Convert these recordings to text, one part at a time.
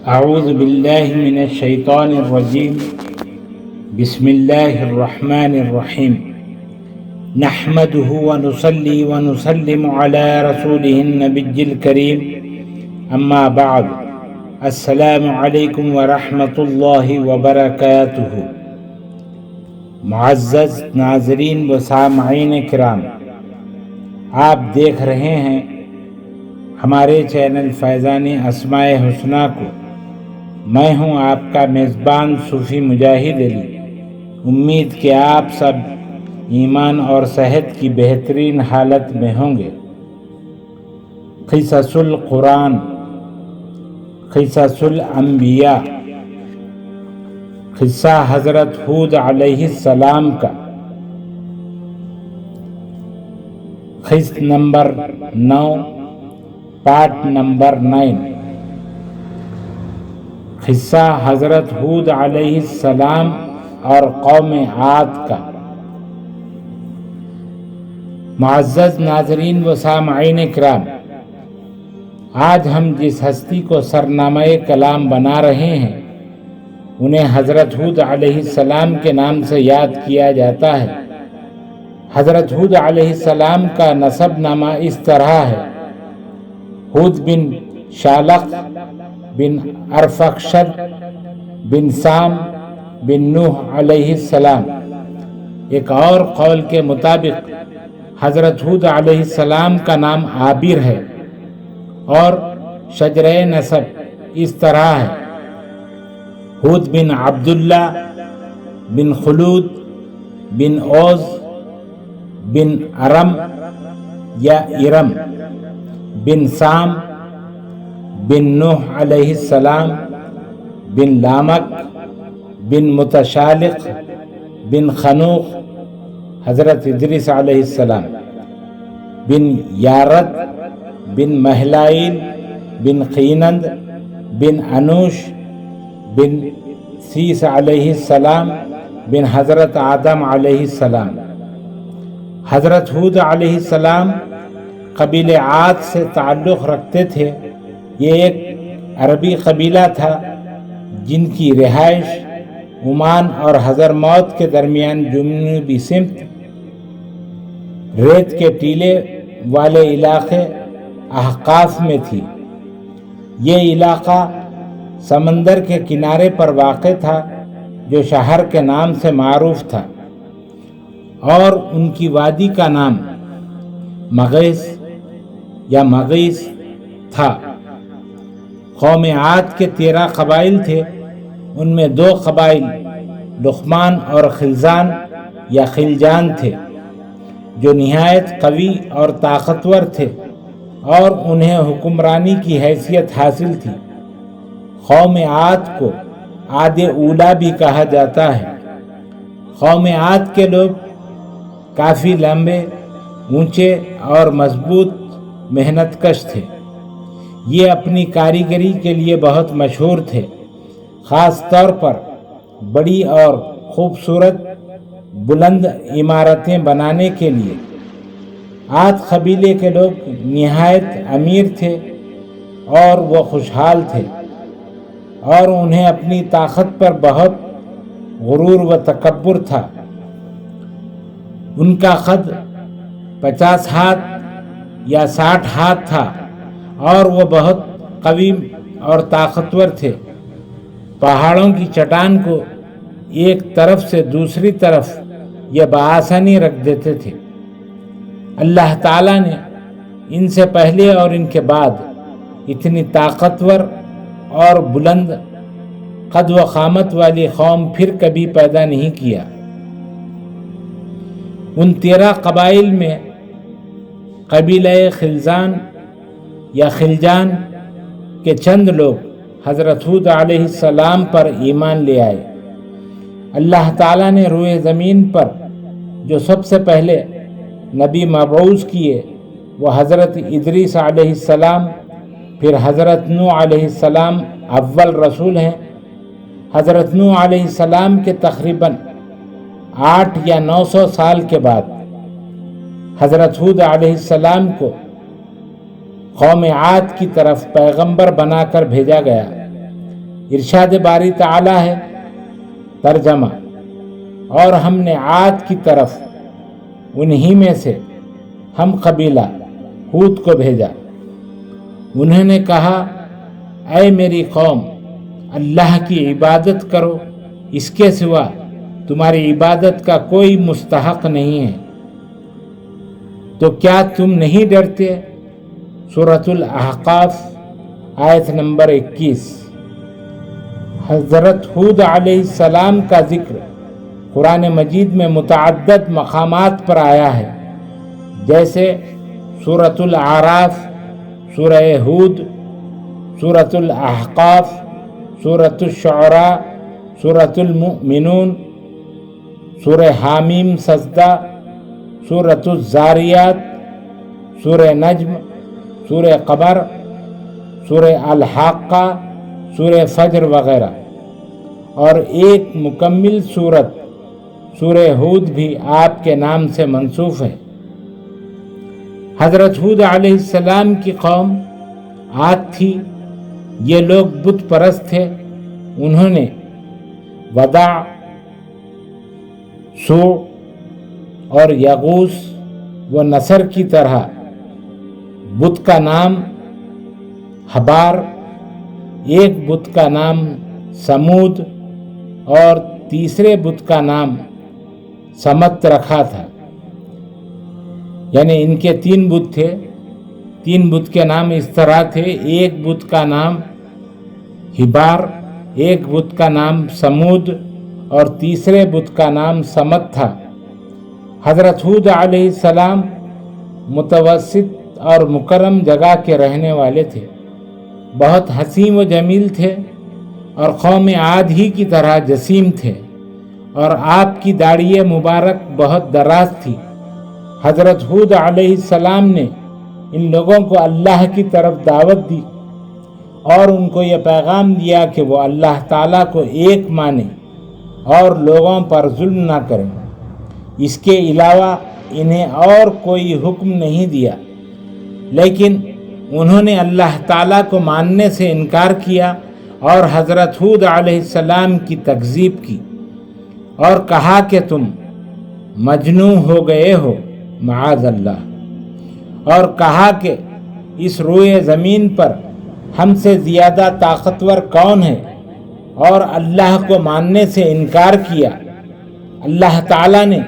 اعوذ باللہ من الشیطان الرجیم بسم اللہ الرحمن الرحیم نحمده ونصلی ونسلم علی رسوله النبی الکریم اما بعد السلام علیکم ورحمۃ اللہ وبرکاتہ۔ معزز ناظرین و سامعین کرام، آپ دیکھ رہے ہیں ہمارے چینل فیضان اسماء حسنہ کو۔ میں ہوں آپ کا میزبان صوفی مجاہد علی۔ امید کہ آپ سب ایمان اور صحت کی بہترین حالت میں ہوں گے۔ قصص القرآن، قصص الانبیاء، قصہ حضرت ہود علیہ السلام کا، قسط نمبر 9، پارٹ نمبر 9۔ قصہ حضرت ہود علیہ السلام اور قوم عاد کا۔ معزز ناظرین و سامعین کرام، آج ہم جس ہستی کو سرنامہ کلام بنا رہے ہیں انہیں حضرت ہود علیہ السلام کے نام سے یاد کیا جاتا ہے۔ حضرت ہود علیہ السلام کا نسب نامہ اس طرح ہے: ہود بن شالق بن ارفخشد بن سام بن نوح علیہ السلام۔ ایک اور قول کے مطابق حضرت ہود علیہ السلام کا نام عابر ہے اور شجرہ نسب اس طرح ہے: ہود بن عبداللہ بن خلود بن اوز بن ارم یا ارم بن سام بن نوح علیہ السلام بن لامک بن متشالق بن خنوخ حضرت ادریس علیہ السلام بن یارد بن مہلائیل بن قینند بن انوش بن سیس علیہ السلام بن حضرت آدم علیہ السلام۔ حضرت ہود علیہ السلام قبیلہ عاد سے تعلق رکھتے تھے۔ یہ ایک عربی قبیلہ تھا جن کی رہائش عمان اور حضرموت کے درمیان جنوبی سمت ریت کے ٹیلے والے علاقے احقاف میں تھی۔ یہ علاقہ سمندر کے کنارے پر واقع تھا جو شہر کے نام سے معروف تھا، اور ان کی وادی کا نام مغیث یا مغیث تھا۔ قوم عاد کے 13 قبائل تھے۔ ان میں 2 قبائل لقمان اور خلزان یا خلجان تھے جو نہایت قوی اور طاقتور تھے اور انہیں حکمرانی کی حیثیت حاصل تھی۔ قوم عاد کو عاد اولیٰ بھی کہا جاتا ہے۔ قوم عاد کے لوگ کافی لمبے، اونچے اور مضبوط محنت کش تھے۔ یہ اپنی کاریگری کے لیے بہت مشہور تھے، خاص طور پر بڑی اور خوبصورت بلند عمارتیں بنانے کے لیے۔ عاد قبیلے کے لوگ نہایت امیر تھے اور وہ خوشحال تھے، اور انہیں اپنی طاقت پر بہت غرور و تکبر تھا۔ ان کا قد 50 ہاتھ یا 60 ہاتھ تھا اور وہ بہت قوی اور طاقتور تھے۔ پہاڑوں کی چٹان کو ایک طرف سے دوسری طرف یہ بآسانی رکھ دیتے تھے۔ اللہ تعالیٰ نے ان سے پہلے اور ان کے بعد اتنی طاقتور اور بلند قد و قامت والی قوم پھر کبھی پیدا نہیں کیا۔ ان 13 قبائل میں قبیلہ خلزان یا خلجان کے چند لوگ حضرت ہود علیہ السلام پر ایمان لے آئے۔ اللہ تعالیٰ نے روئے زمین پر جو سب سے پہلے نبی مبعوث کیے وہ حضرت ادریس علیہ السلام، پھر حضرت نوح علیہ السلام اول رسول ہیں۔ حضرت نوح علیہ السلام کے تقریباً 800 یا 900 سال کے بعد حضرت ہود علیہ السلام کو قوم عاد کی طرف پیغمبر بنا کر بھیجا گیا۔ ارشاد باری تعالی ہے ترجمہ، اور ہم نے عاد کی طرف انہی میں سے ہم قبیلہ ہود کو بھیجا۔ انہوں نے کہا اے میری قوم، اللہ کی عبادت کرو، اس کے سوا تمہاری عبادت کا کوئی مستحق نہیں ہے، تو کیا تم نہیں ڈرتے؟ سورۃ الاحقاف آیت نمبر 21۔ حضرت ہود علیہ السلام کا ذکر قرآن مجید میں متعدد مقامات پر آیا ہے، جیسے سورۃ الاعراف، سورہ ہود، سورۃ الاحقاف، سورۃ الشعراء، سورۃ المؤمنون، سورہ حامیم سجدہ، سورۃ الزاریات، سورہ نجم، سورہ قمر، سورہ الحاقہ، سورہ فجر وغیرہ، اور ایک مکمل سورت سورہ ہود بھی آپ کے نام سے منسوب ہے۔ حضرت ہود علیہ السلام کی قوم عاد تھی، یہ لوگ بت پرست تھے۔ انہوں نے وداع، سوع اور یغوث و نصر کی طرح بت کا نام حبار، ایک بت کا نام سمود اور تیسرے بت کا نام سمت رکھا تھا۔ یعنی ان کے 3 بت تھے، 3 بت کے نام اس طرح تھے، ایک بت کا نام حبار، ایک بت کا نام سمود اور تیسرے بت کا نام سمت تھا۔ حضرت ہود علیہ السلام متوسط اور مکرم جگہ کے رہنے والے تھے، بہت حسین و جمیل تھے اور قوم عاد ہی کی طرح جسیم تھے، اور آپ کی داڑھی مبارک بہت دراز تھی۔ حضرت ہود علیہ السلام نے ان لوگوں کو اللہ کی طرف دعوت دی اور ان کو یہ پیغام دیا کہ وہ اللہ تعالیٰ کو ایک مانیں اور لوگوں پر ظلم نہ کریں۔ اس کے علاوہ انہیں اور کوئی حکم نہیں دیا، لیکن انہوں نے اللہ تعالیٰ کو ماننے سے انکار کیا اور حضرت ہود علیہ السلام کی تکذیب کی اور کہا کہ تم مجنون ہو گئے ہو، معاذ اللہ، اور کہا کہ اس روئے زمین پر ہم سے زیادہ طاقتور کون ہے، اور اللہ کو ماننے سے انکار کیا۔ اللہ تعالیٰ نے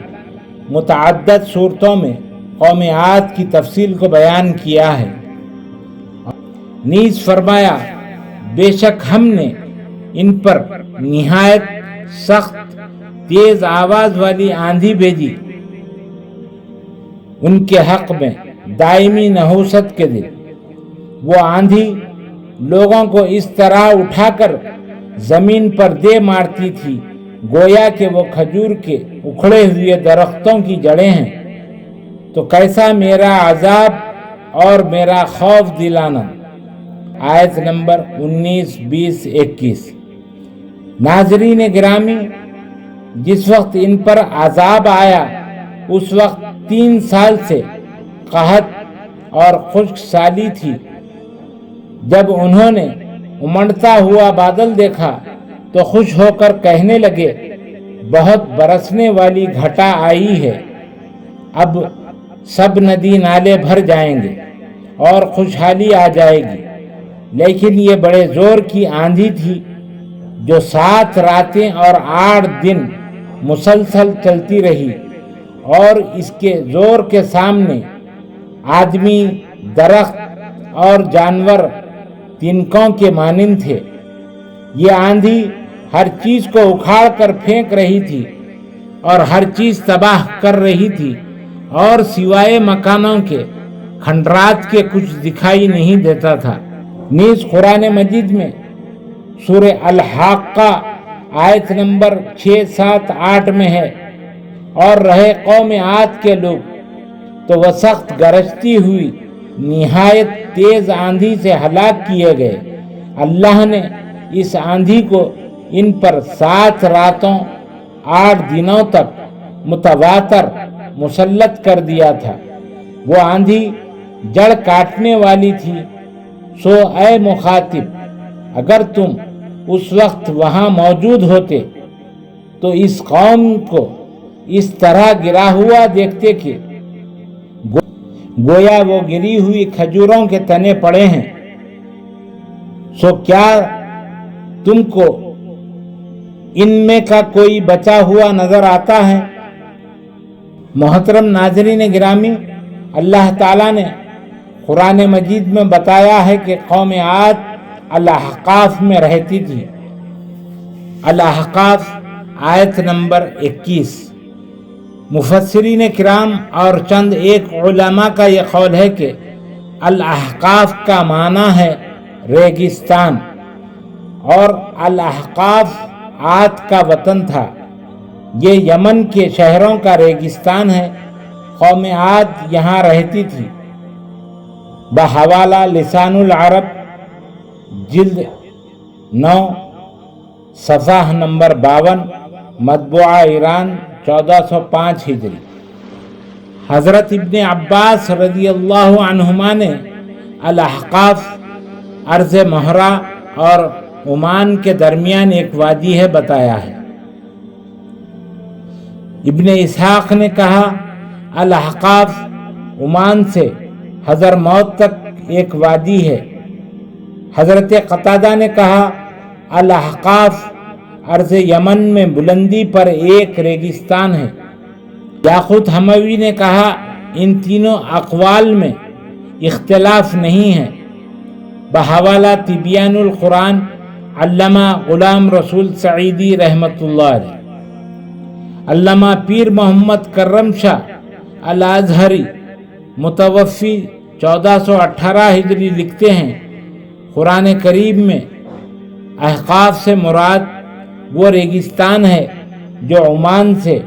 متعدد صورتوں میں قوم عاد کی تفصیل کو بیان کیا ہے۔ نیز فرمایا بے شک ہم نے ان پر نہایت سخت تیز آواز والی آندھی بھیجی، ان کے حق میں دائمی نحوست کے دن۔ وہ آندھی لوگوں کو اس طرح اٹھا کر زمین پر دے مارتی تھی گویا کہ وہ کھجور کے اکھڑے ہوئے درختوں کی جڑیں ہیں۔ تو کیسا میرا عذاب اور میرا خوف دلانا۔ آیت نمبر 19، 20، 21۔ ناظرین گرامی، جس وقت ان پر عذاب آیا اس وقت 3 سال سے قحط اور خشک سالی تھی۔ جب انہوں نے امڑتا ہوا بادل دیکھا تو خوش ہو کر کہنے لگے بہت برسنے والی گھٹا آئی ہے، اب سب ندی نالے بھر جائیں گے اور خوشحالی آ جائے گی۔ لیکن یہ بڑے زور کی آندھی تھی جو 7 راتیں اور 8 دن مسلسل چلتی رہی، اور اس کے زور کے سامنے آدمی، درخت اور جانور تنکوں کے مانند تھے۔ یہ آندھی ہر چیز کو اکھاڑ کر پھینک رہی تھی اور ہر چیز تباہ کر رہی تھی، اور سوائے مکانوں کے کھنڈرات کے کچھ دکھائی نہیں دیتا تھا۔ نیز قرآن مجید میں سورہ الحاقہ آیت نمبر 6، 7، 8 میں ہے، اور رہے قوم عاد کے لوگ تو وہ سخت گرجتی ہوئی نہایت تیز آندھی سے ہلاک کیے گئے۔ اللہ نے اس آندھی کو ان پر 7 راتوں 8 دنوں تک متواتر مسلط کر دیا تھا۔ وہ آندھی جڑ کاٹنے والی تھی۔ سو اے مخاطب، اگر تم اس وقت وہاں موجود ہوتے تو اس قوم کو اس طرح گرا ہوا دیکھتے کہ گویا وہ گری ہوئی کھجوروں کے تنے پڑے ہیں۔ سو کیا تم کو ان میں کا کوئی بچا ہوا نظر آتا ہے؟ محترم ناظرین گرامی، اللہ تعالیٰ نے قرآن مجید میں بتایا ہے کہ قوم عاد الاحقاف میں رہتی تھی۔ الاحقاف آیت نمبر 21۔ مفسرین کرام اور چند ایک علماء کا یہ قول ہے کہ الاحقاف کا معنی ہے ریگستان، اور الاحقاف عاد کا وطن تھا۔ یہ یمن کے شہروں کا ریگستان ہے۔ قوم عاد یہاں رہتی تھی۔ بحوالہ لسان العرب جلد 9 صفحہ نمبر 52، مطبوعہ ایران 1405 ہجری۔ حضرت ابن عباس رضی اللہ عنہما نے الاحقاف ارض مہرہ اور عمان کے درمیان ایک وادی ہے بتایا ہے۔ ابن اسحاق نے کہا الاحقاف عمان سے حضرموت تک ایک وادی ہے۔ حضرت قتادہ نے کہا الاحقاف عرض یمن میں بلندی پر ایک ریگستان ہے۔ یاقوت حموی نے کہا ان تینوں اقوال میں اختلاف نہیں ہے۔ بحوالہ تبیان القرآن علامہ غلام رسول سعیدی رحمۃ اللہ علیہ۔ علامہ پیر محمد کرم شاہ الازہری متوفی 1418 ہجری لکھتے ہیں قرآن کریم میں احقاف سے مراد وہ ریگستان ہے جو عمان سے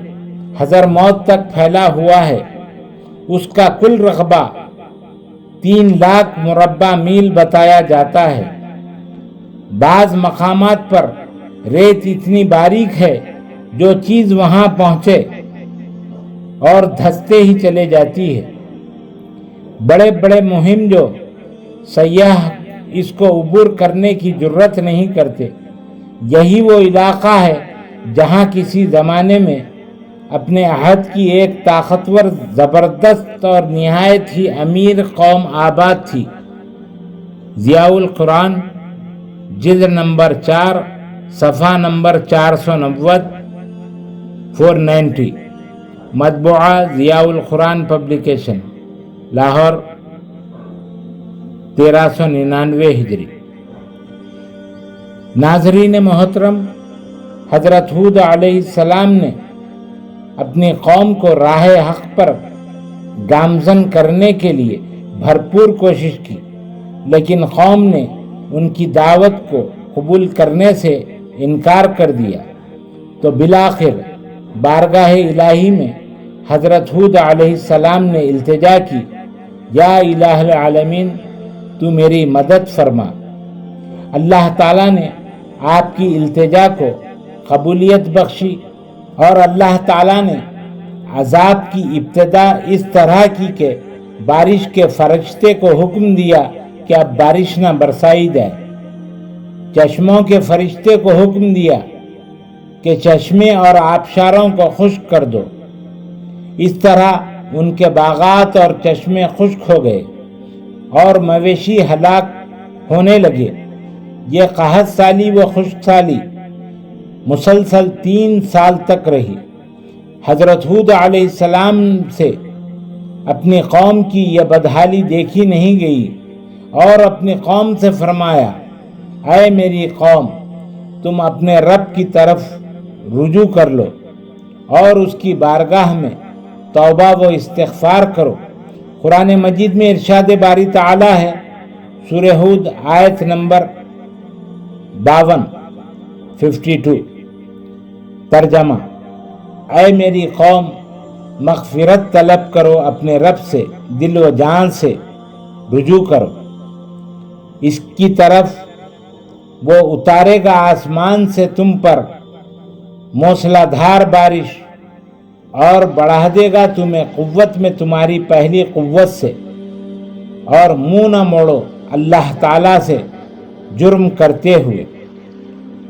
حضرموت تک پھیلا ہوا ہے۔ اس کا کل رقبہ 3 لاکھ مربع میل بتایا جاتا ہے۔ بعض مقامات پر ریت اتنی باریک ہے جو چیز وہاں پہنچے اور دھستے ہی چلے جاتی ہے۔ بڑے بڑے مہم جو سیاح اس کو عبور کرنے کی جرت نہیں کرتے۔ یہی وہ علاقہ ہے جہاں کسی زمانے میں اپنے عہد کی ایک طاقتور، زبردست اور نہایت ہی امیر قوم آباد تھی۔ ضیاء القرآن جلد نمبر 4 صفحہ نمبر 490 مطبوعہ ضیاء القرآن پبلیکیشن، لاہور 1399 ہجری۔ ناظرین محترم، حضرت ہود علیہ السلام نے اپنی قوم کو راہ حق پر گامزن کرنے کے لیے بھرپور کوشش کی، لیکن قوم نے ان کی دعوت کو قبول کرنے سے انکار کر دیا۔ تو بالآخر بارگاہ الہی میں حضرت ہود علیہ السلام نے التجا کی، یا الہ العالمین تو میری مدد فرما۔ اللہ تعالیٰ نے آپ کی التجا کو قبولیت بخشی، اور اللہ تعالیٰ نے عذاب کی ابتدا اس طرح کی کہ بارش کے فرشتے کو حکم دیا کہ اب بارش نہ برسائی جائے۔ چشموں کے فرشتے کو حکم دیا کہ چشمے اور آبشاروں کو خشک کر دو۔ اس طرح ان کے باغات اور چشمے خشک ہو گئے اور مویشی ہلاک ہونے لگے۔ یہ قحط سالی و خشک سالی مسلسل 3 سال تک رہی۔ حضرت ہود علیہ السلام سے اپنی قوم کی یہ بدحالی دیکھی نہیں گئی، اور اپنی قوم سے فرمایا، اے میری قوم، تم اپنے رب کی طرف رجوع کر لو اور اس کی بارگاہ میں توبہ و استغفار کرو۔ قرآن مجید میں ارشاد باری تعالی ہے، سورہ ہود آیت نمبر 52 ترجمہ: اے میری قوم، مغفرت طلب کرو اپنے رب سے، دل و جان سے رجوع کرو، اس کی طرف وہ اتارے گا آسمان سے تم پر موسلا دھار بارش، اور بڑھا دے گا تمہیں قوت میں تمہاری پہلی قوت سے، اور منہ نہ موڑو اللہ تعالیٰ سے جرم کرتے ہوئے۔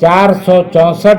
464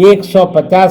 150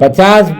50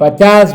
50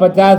50